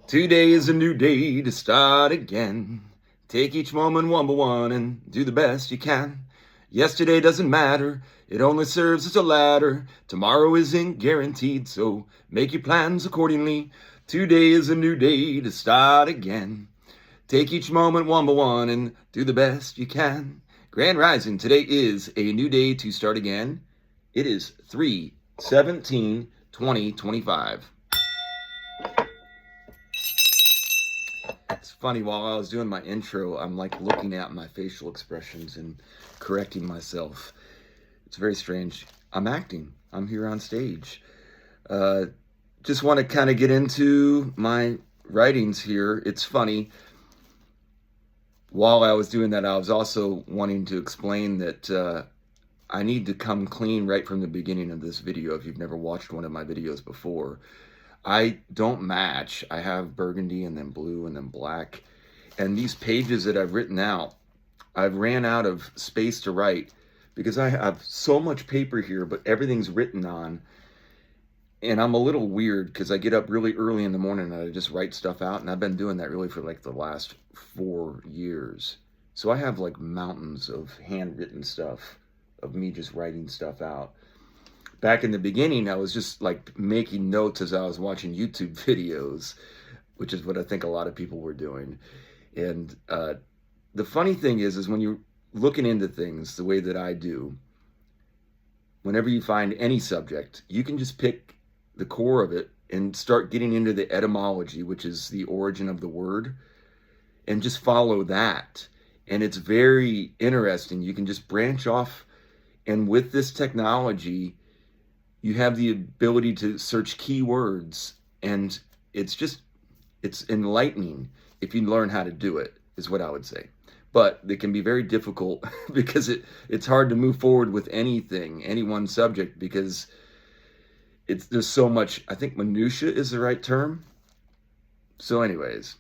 Today is a new day to start again. Take each moment one by one and do the best you can. Yesterday doesn't matter, it only serves as a ladder. Tomorrow isn't guaranteed, so make your plans accordingly. Today is a new day to start again. Take each moment one by one and do the best you can. Grand Rising, today is a new day to start again. It is 3/17/2025. It's funny, while I was doing my intro, I'm like looking at my facial expressions and correcting myself. It's very strange. I'm acting. I'm here on stage. Just want to kind of get into my writings here. It's funny. While I was doing that, I was also wanting to explain that I need to come clean right from the beginning of this video. If you've never watched one of my videos before, I don't match. I have burgundy and then blue and then black. And these pages that I've written out, I've ran out of space to write because I have so much paper here, but everything's written on. And I'm a little weird because I get up really early in the morning and I just write stuff out. And I've been doing that really for like the last 4 years. So I have like mountains of handwritten stuff of me just writing stuff out. Back in the beginning, I was just like making notes as I was watching YouTube videos, which is what I think a lot of people were doing. And the funny thing is when you're looking into things the way that I do, whenever you find any subject, you can just pick the core of it and start getting into the etymology, which is the origin of the word, and just follow that. And it's very interesting. You can just branch off. And with this technology, you have the ability to search keywords, and it's enlightening if you learn how to do it, is what I would say. But it can be very difficult because it's hard to move forward with anything, any one subject, because there's so much. I think minutia is the right term. So anyways,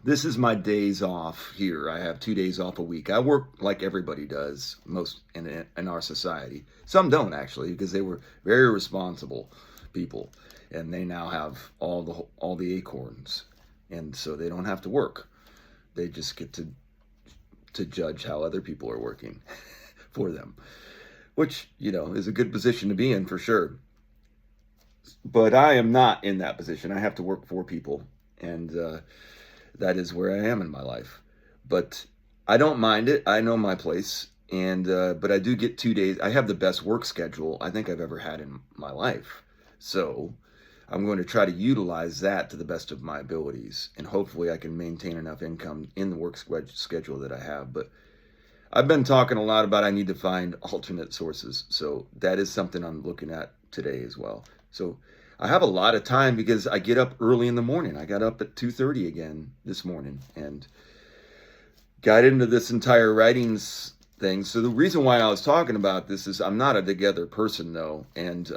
this is my days off here. I have 2 days off a week. I work like everybody does, most in our society. Some don't, actually, because they were very responsible people, and they now have all the acorns, and so they don't have to work. They just get to judge how other people are working for them, which, is a good position to be in for sure. But I am not in that position. I have to work for people, and that is where I am in my life. But I don't mind it. I know my place. And but I do get 2 days. I have the best work schedule I think I've ever had in my life. So I'm going to try to utilize that to the best of my abilities. And hopefully I can maintain enough income in the work schedule that I have. But I've been talking a lot about I need to find alternate sources. So that is something I'm looking at today as well. So I have a lot of time because I get up early in the morning. I got up at 2:30 again this morning and got into this entire writings thing. So the reason why I was talking about this is I'm not a together person, though. And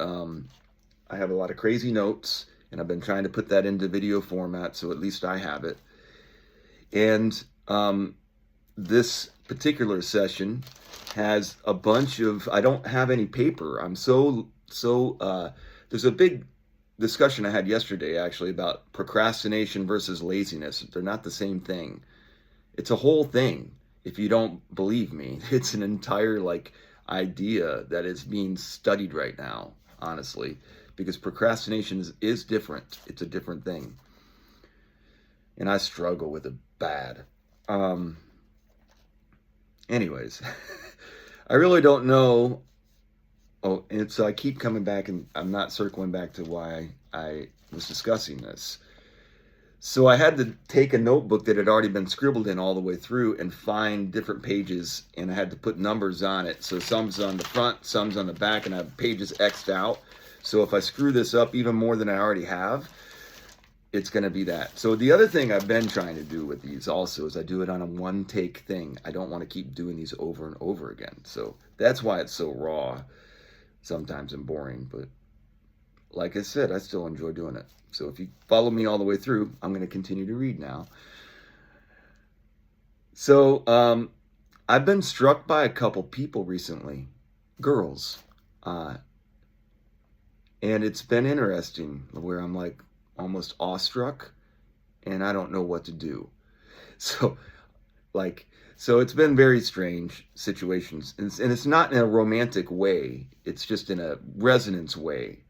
I have a lot of crazy notes, and I've been trying to put that into video format, so at least I have it. And this particular session has a bunch of, I don't have any paper. I'm there's a big discussion I had yesterday actually about procrastination versus laziness. They're not the same thing. It's a whole thing. If you don't believe me, it's an entire idea that is being studied right now, honestly, because procrastination is different. It's a different thing. And I struggle with it bad. Anyways, I really don't know. Oh, and so I keep coming back, and I'm not circling back to why I was discussing this. So I had to take a notebook that had already been scribbled in all the way through and find different pages, and I had to put numbers on it. So some's on the front, some's on the back, and I have pages X'd out. So if I screw this up even more than I already have, it's going to be that. So the other thing I've been trying to do with these also is I do it on a one-take thing. I don't want to keep doing these over and over again. So that's why it's so raw sometimes and boring, but like I said, I still enjoy doing it. So if you follow me all the way through, I'm going to continue to read now. So I've been struck by a couple people recently, girls, and it's been interesting where I'm like almost awestruck and I don't know what to do. So, like, so it's been very strange situations, and it's not in a romantic way. It's just in a resonance way,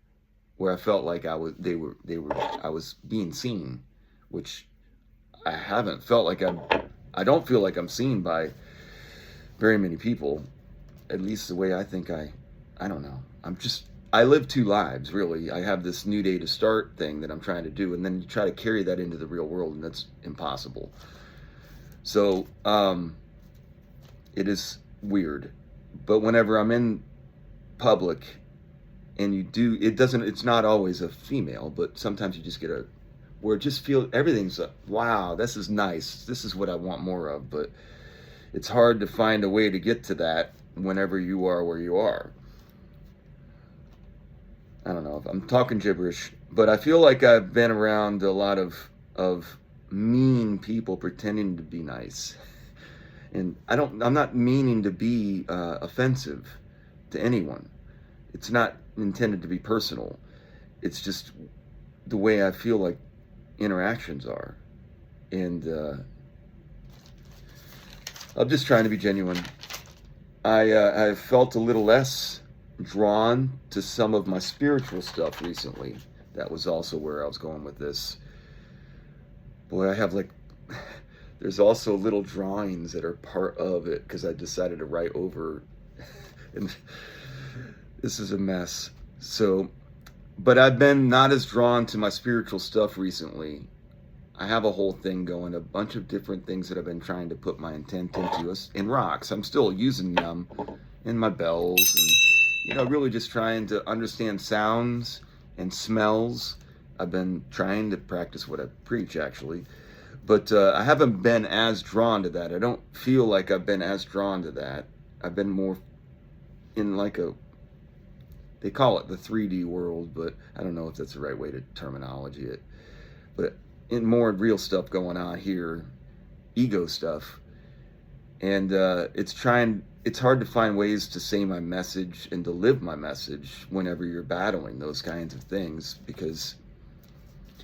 where I felt like I was being seen, which I haven't felt like I don't feel like I'm seen by very many people, at least the way I don't know. I live two lives, really. I have this new day to start thing that I'm trying to do, and then you try to carry that into the real world, and that's impossible. So, it is weird. But whenever I'm in public and it's not always a female, but sometimes you just get where it just feels everything's wow, this is nice. This is what I want more of. But it's hard to find a way to get to that whenever you are where you are. I don't know if I'm talking gibberish, but I feel like I've been around a lot of mean people pretending to be nice. And I'm not meaning to be offensive to anyone. It's not intended to be personal. It's just the way I feel like interactions are. And I'm just trying to be genuine. I felt a little less drawn to some of my spiritual stuff recently. That was also where I was going with this. Boy, I have there's also little drawings that are part of it because I decided to write over, and this is a mess. So, but I've been not as drawn to my spiritual stuff recently. I have a whole thing going, a bunch of different things that I've been trying to put my intent into, in rocks. I'm still using them in my bells, and really just trying to understand sounds and smells. I've been trying to practice what I preach, actually. But I haven't been as drawn to that. I don't feel like I've been as drawn to that. I've been more in they call it the 3D world, but I don't know if that's the right way to terminology it. But in more real stuff going on here, ego stuff. And it's hard to find ways to say my message and to live my message whenever you're battling those kinds of things, because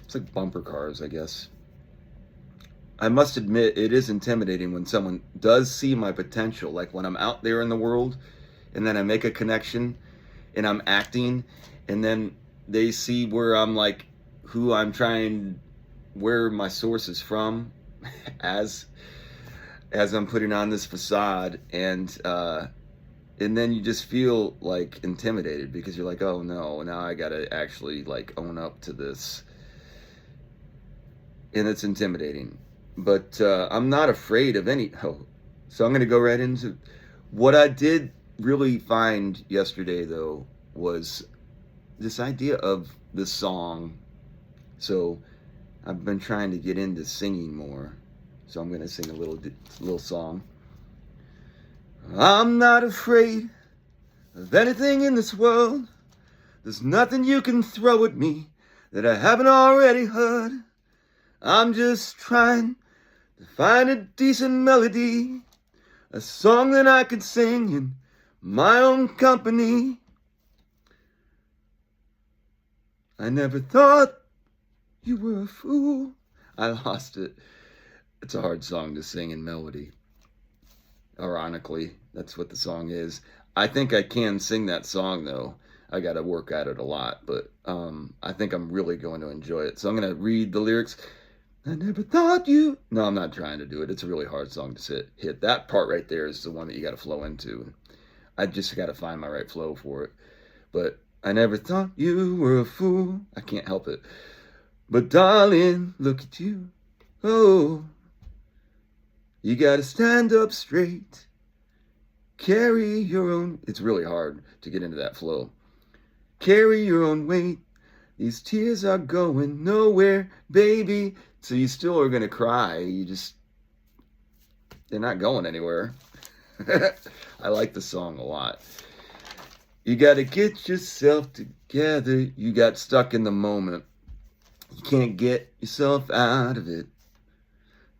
it's like bumper cars, I guess. I must admit, it is intimidating when someone does see my potential, like when I'm out there in the world and then I make a connection and I'm acting, and then they see where I'm where my source is from as I'm putting on this facade, and then you just feel like intimidated because you're like, oh no, now I gotta actually own up to this, and it's intimidating. But I'm not afraid of so I'm going to go right into what I did really find yesterday, though, was this idea of the song. So I've been trying to get into singing more. So I'm going to sing a little song. I'm not afraid of anything in this world. There's nothing you can throw at me that I haven't already heard. I'm just trying to find a decent melody, a song that I could sing in my own company. I never thought you were a fool. I lost it. It's a hard song to sing in melody. Ironically, that's what the song is. I think I can sing that song, though. I got to work at it a lot, but I think I'm really going to enjoy it. So I'm going to read the lyrics. I never thought you... No, I'm not trying to do it. It's a really hard song to hit. That part right there is the one that you got to flow into. I just got to find my right flow for it. But I never thought you were a fool. I can't help it. But darling, look at you. Oh, you got to stand up straight. Carry your own... It's really hard to get into that flow. Carry your own weight. These tears are going nowhere, baby. So you still are going to cry. They're not going anywhere. I like the song a lot. You got to get yourself together. You got stuck in the moment. You can't get yourself out of it.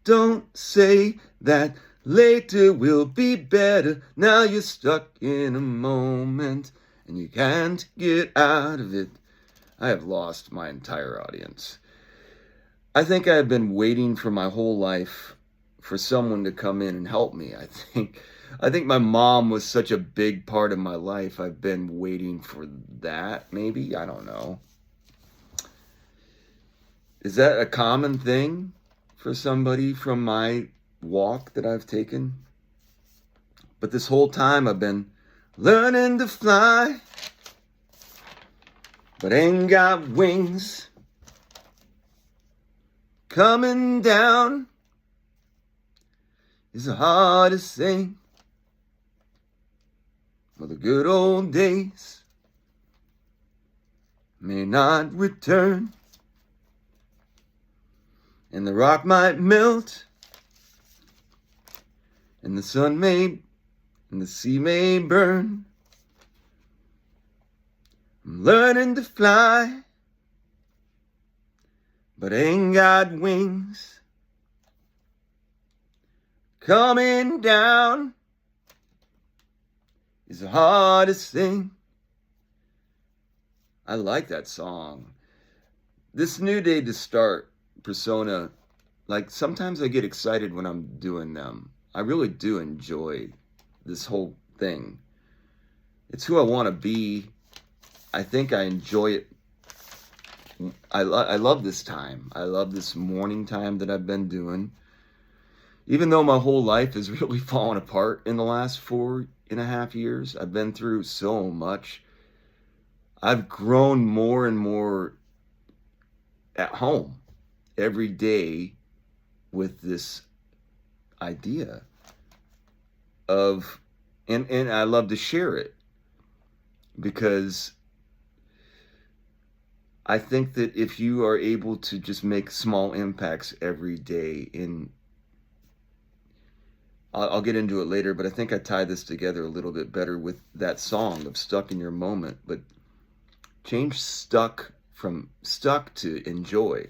Don't say that later will be better. Now you're stuck in a moment and you can't get out of it. I have lost my entire audience. I think I've been waiting for my whole life for someone to come in and help me. I think my mom was such a big part of my life. I've been waiting for that, maybe. I don't know. Is that a common thing for somebody from my walk that I've taken? But this whole time I've been learning to fly, but ain't got wings. Coming down is the hardest thing. Well, the good old days may not return, and the rock might melt, and the sun may, and the sea may burn. I'm learning to fly, but ain't got wings. Coming down is the hardest thing. I like that song. This New Day to Start persona, like sometimes I get excited when I'm doing them. I really do enjoy this whole thing. It's who I want to be. I think I enjoy it. I love this time. I love this morning time that I've been doing. Even though my whole life has really fallen apart in the last 4.5 years, I've been through so much. I've grown more and more at home every day with this idea of, and I love to share it because I think that if you are able to just make small impacts every day I'll get into it later, but I think I tie this together a little bit better with that song of Stuck in Your Moment, but change stuck from stuck to enjoy.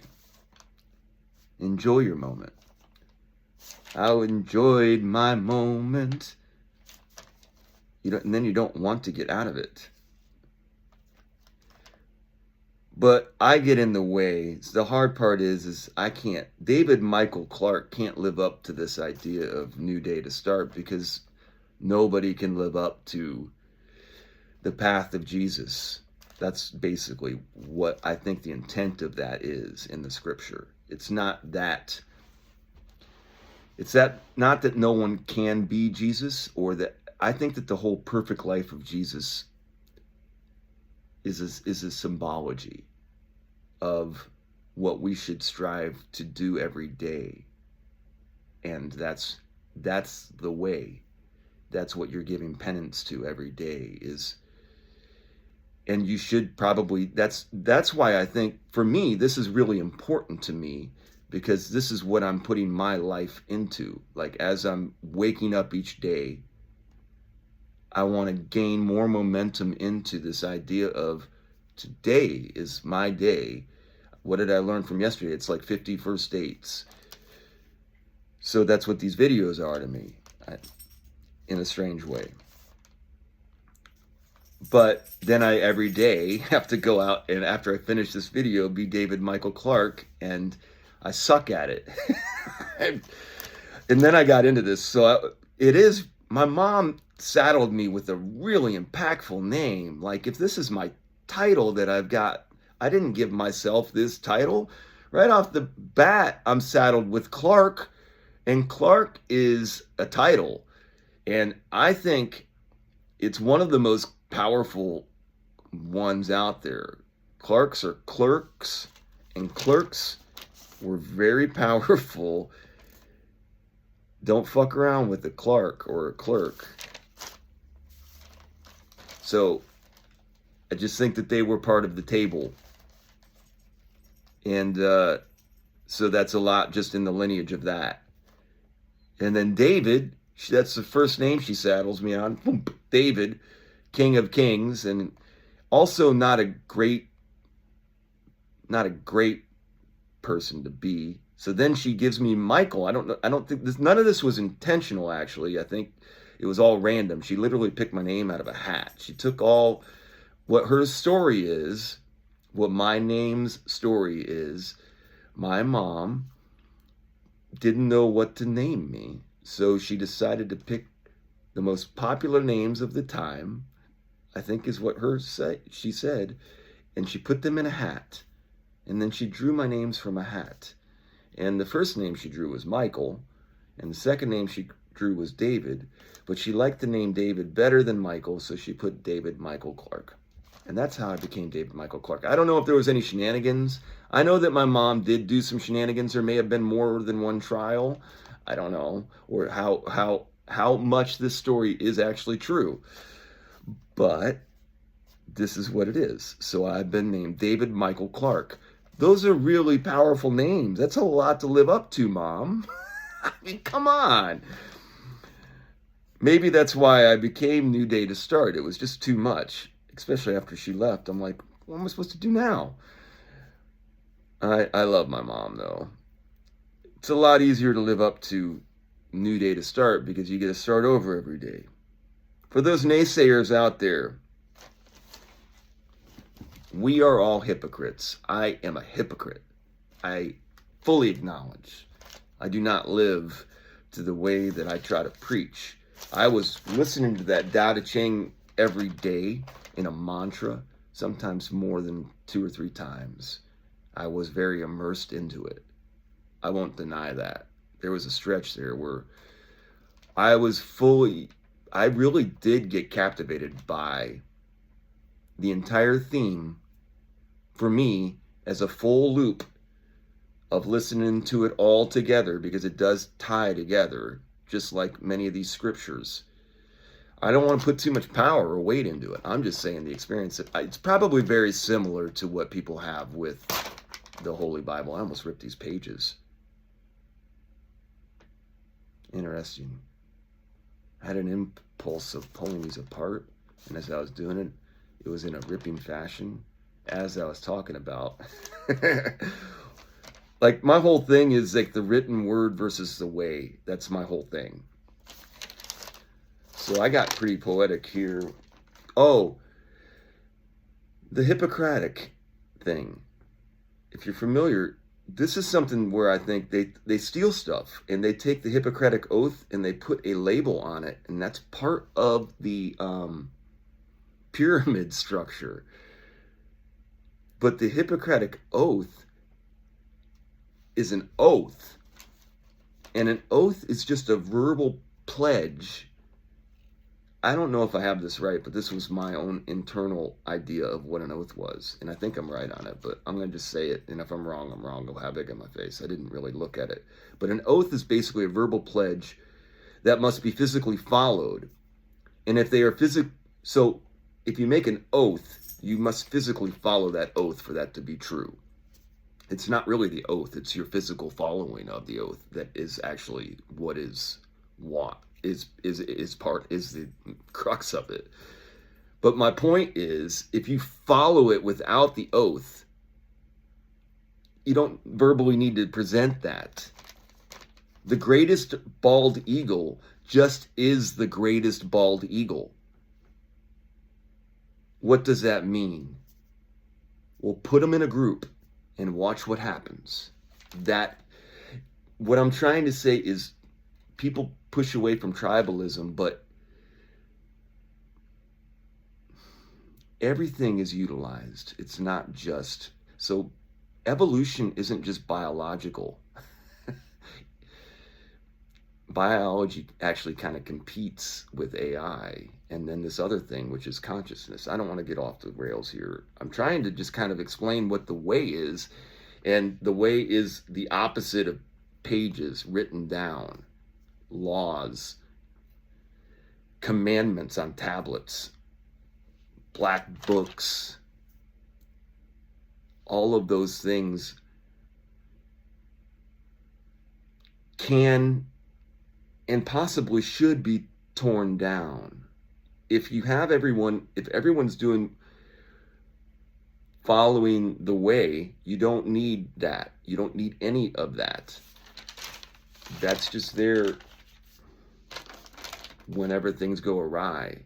Enjoy your moment. I enjoyed my moment. And then you don't want to get out of it. But I get in the way. The hard part is I can't. David Michael Clark can't live up to this idea of New Day to Start because nobody can live up to the path of Jesus. That's basically what I think the intent of that is in the scripture. It's not that not that no one can be Jesus, or that I think that the whole perfect life of Jesus is a symbology of what we should strive to do every day. And that's the way. That's what you're giving penance to every day is. And you should probably, that's why I think for me, this is really important to me, because this is what I'm putting my life into. Like as I'm waking up each day, I want to gain more momentum into this idea of today is my day. What did I learn from yesterday? It's like 50 first dates. So that's what these videos are to me, in a strange way. But then I every day have to go out and after I finish this video, be David Michael Clark, and I suck at it. And then I got into this. So my mom saddled me with a really impactful name. Like if this is my title that I've got, I didn't give myself this title. Right off the bat, I'm saddled with Clark, and Clark is a title. And I think it's one of the most powerful ones out there. Clarks are clerks, and clerks were very powerful. Don't fuck around with a Clark or a clerk. So I just think that they were part of the table. And so that's a lot just in the lineage of that. And then David, that's the first name she saddles me on. David, King of Kings, and also not a great person to be. So then she gives me Michael. I don't think none of this was intentional, actually. I think it was all random. She literally picked my name out of a hat. She took all what her story is, what my name's story is, my mom didn't know what to name me, so she decided to pick the most popular names of the time, I think is what she said, and she put them in a hat. And then she drew my names from a hat. And the first name she drew was Michael, and the second name she drew was David, but she liked the name David better than Michael, so she put David Michael Clark. And that's how I became David Michael Clark. I don't know if there was any shenanigans. I know that my mom did do some shenanigans. There may have been more than one trial. I don't know, or how much this story is actually true. But this is what it is. So I've been named David Michael Clark. Those are really powerful names. That's a lot to live up to, Mom. I mean, come on. Maybe that's why I became New Day to Start. It was just too much, especially after she left. I'm like, what am I supposed to do now? I love my mom, though. It's a lot easier to live up to New Day to Start because you get to start over every day. For those naysayers out there, we are all hypocrites. I am a hypocrite. I fully acknowledge I do not live to the way that I try to preach. I was listening to that Tao Te Ching every day in a mantra, sometimes more than 2 or 3 times. I was very immersed into it. I won't deny that. There was a stretch there where I really did get captivated by the entire theme for me as a full loop of listening to it all together, because it does tie together, just like many of these scriptures. I don't want to put too much power or weight into it. I'm just saying the experience. It's probably very similar to what people have with the Holy Bible. I almost ripped these pages. Interesting. I had an impulse of pulling these apart, and as I was doing it, it was in a ripping fashion, as I was talking about. Like, my whole thing is like the written word versus the way. That's my whole thing. So I got pretty poetic here. Oh, the Hippocratic thing. If you're familiar, this is something where I think they steal stuff, and they take the Hippocratic Oath and they put a label on it, and that's part of the pyramid structure. But the Hippocratic Oath is an oath, and an oath is just a verbal pledge. I don't know if I have this right, but this was my own internal idea of what an oath was, and I think I'm right on it, but I'm going to just say it, and if I'm wrong, I'm wrong. I'll have egg on my face. I didn't really look at it. But an oath is basically a verbal pledge that must be physically followed. And if they are so if you make an oath, you must physically follow that oath for that to be true. It's not really the oath, it's your physical following of the oath that is actually what is the crux of it. But my point is, if you follow it without the oath, you don't verbally need to present that. The greatest bald eagle just is the greatest bald eagle. What does that mean? Well, put them in a group and watch what happens. What I'm trying to say is, people push away from tribalism, but everything is utilized. It's not just, so evolution isn't just biological. Biology actually kind of competes with AI, and then this other thing, which is consciousness. I don't want to get off the rails here. I'm trying to just kind of explain what the way is, and the way is the opposite of pages written down, laws, commandments on tablets, black books. All of those things can and possibly should be torn down. If everyone's following the way, you don't need that. You don't need any of that. That's just there whenever things go awry.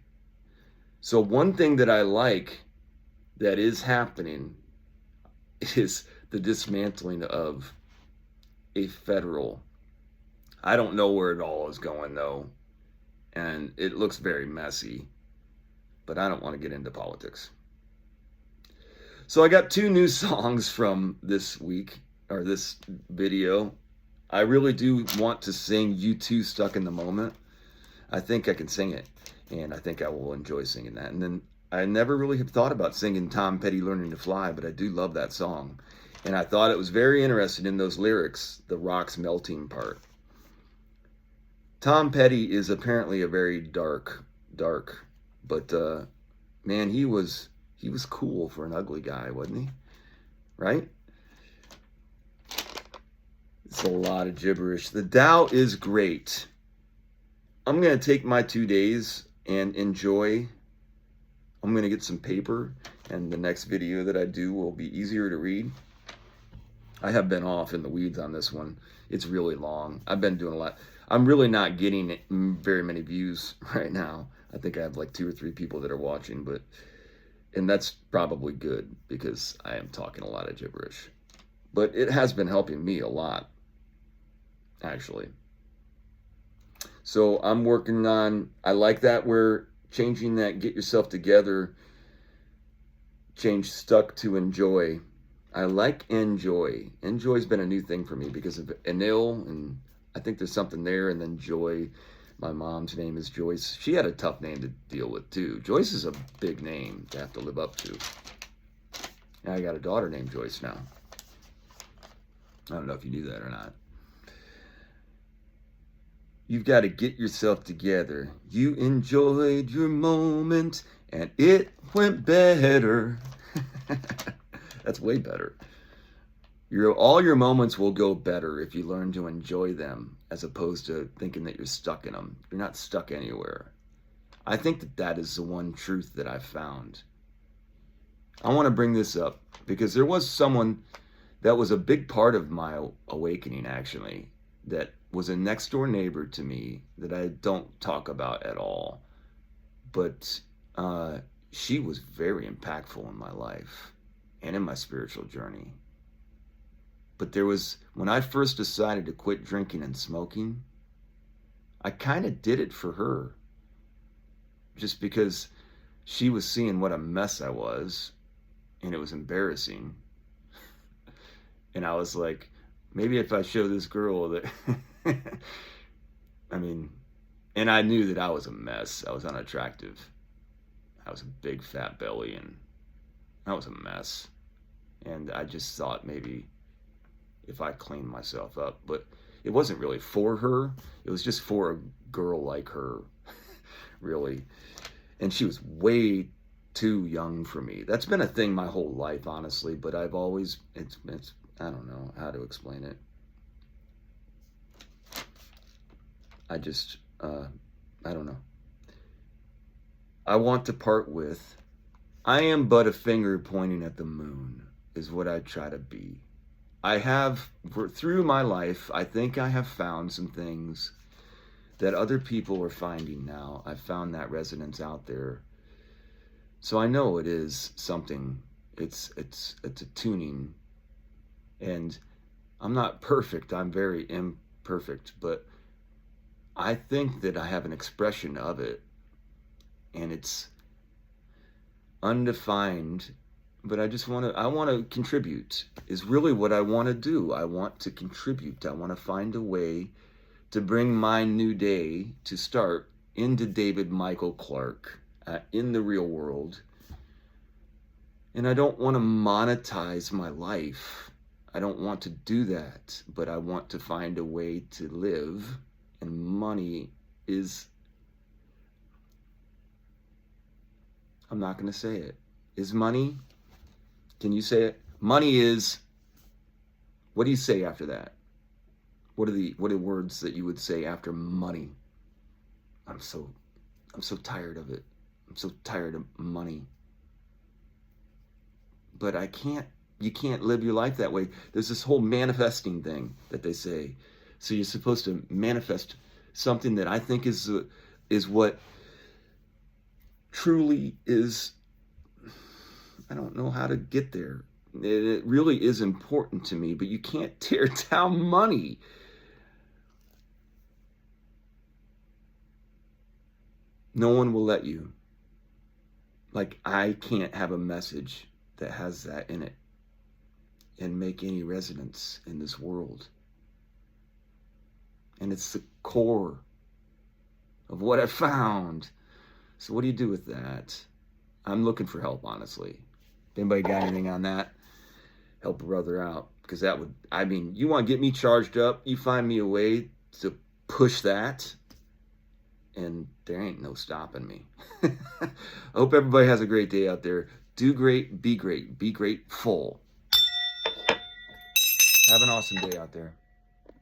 So one thing that I like that is happening is the dismantling of a federal. I don't know where it all is going though, and it looks very messy, but I don't want to get into politics. So I got 2 new songs from this week, or this video. I really do want to sing U2 Stuck in the Moment. I think I can sing it, and I think I will enjoy singing that. And then I never really have thought about singing Tom Petty Learning to Fly, but I do love that song. And I thought it was very interesting in those lyrics, the rocks melting part. Tom Petty is apparently a very dark, but man, he was cool for an ugly guy, wasn't he? Right? It's a lot of gibberish. The Tao is great. I'm going to take my 2 days and enjoy. I'm going to get some paper, and the next video that I do will be easier to read. I have been off in the weeds on this one. It's really long. I've been doing a lot. I'm really not getting very many views right now. I think I have like 2 or 3 people that are watching, and that's probably good because I am talking a lot of gibberish. But it has been helping me a lot, actually. So I'm working on, I like that we're changing that get yourself together, change stuck to enjoy. I like enjoy. Enjoy's been a new thing for me because of Anil, and I think there's something there. And then Joy, my mom's name is Joyce. She had a tough name to deal with too. Joyce is a big name to have to live up to. Now I got a daughter named Joyce now. I don't know if you knew that or not. You've got to get yourself together. You enjoyed your moment and it went better. That's way better. All your moments will go better if you learn to enjoy them as opposed to thinking that you're stuck in them. You're not stuck anywhere. I think that is the one truth that I've found. I want to bring this up because there was someone that was a big part of my awakening, actually, that was a next door neighbor to me that I don't talk about at all. But she was very impactful in my life and in my spiritual journey. But there was, when I first decided to quit drinking and smoking, I kind of did it for her. Just because she was seeing what a mess I was, and it was embarrassing. And I was like, maybe if I show this girl that, I mean, and I knew that I was a mess. I was unattractive. I was a big fat belly, and I was a mess. And I just thought maybe if I cleaned myself up, but it wasn't really for her. It was just for a girl like her, really. And she was way too young for me. That's been a thing my whole life, honestly, but I've always, it's I don't know how to explain it. I just, I don't know. I want to part with, I am but a finger pointing at the moon, is what I try to be. I have, through my life, I think I have found some things that other people are finding now. I've found that resonance out there. So I know it is something, it's a tuning. And I'm not perfect, I'm very imperfect, but I think that I have an expression of it, and it's undefined, but I want to contribute is really what I want to do. I want to contribute. I want to find a way to bring my new day to start into David Michael Clark in the real world. And I don't want to monetize my life. I don't want to do that, but I want to find a way to live, and money is, I'm not going to say it. Is money? Can you say it? Money is, what do you say after that? What are words that you would say after money? I'm so tired of it. I'm so tired of money. But you can't live your life that way. There's this whole manifesting thing that they say. So you're supposed to manifest something that I think is what truly is, I don't know how to get there, It really is important to me, but you can't tear down money. No one will let you. Like, I can't have a message that has that in it and make any resonance in this world. And it's the core of what I found. So what do you do with that? I'm looking for help, honestly. If anybody got anything on that, help a brother out. Because that would, I mean, you want to get me charged up, you find me a way to push that, and there ain't no stopping me. I hope everybody has a great day out there. Do great, be grateful. Have an awesome day out there.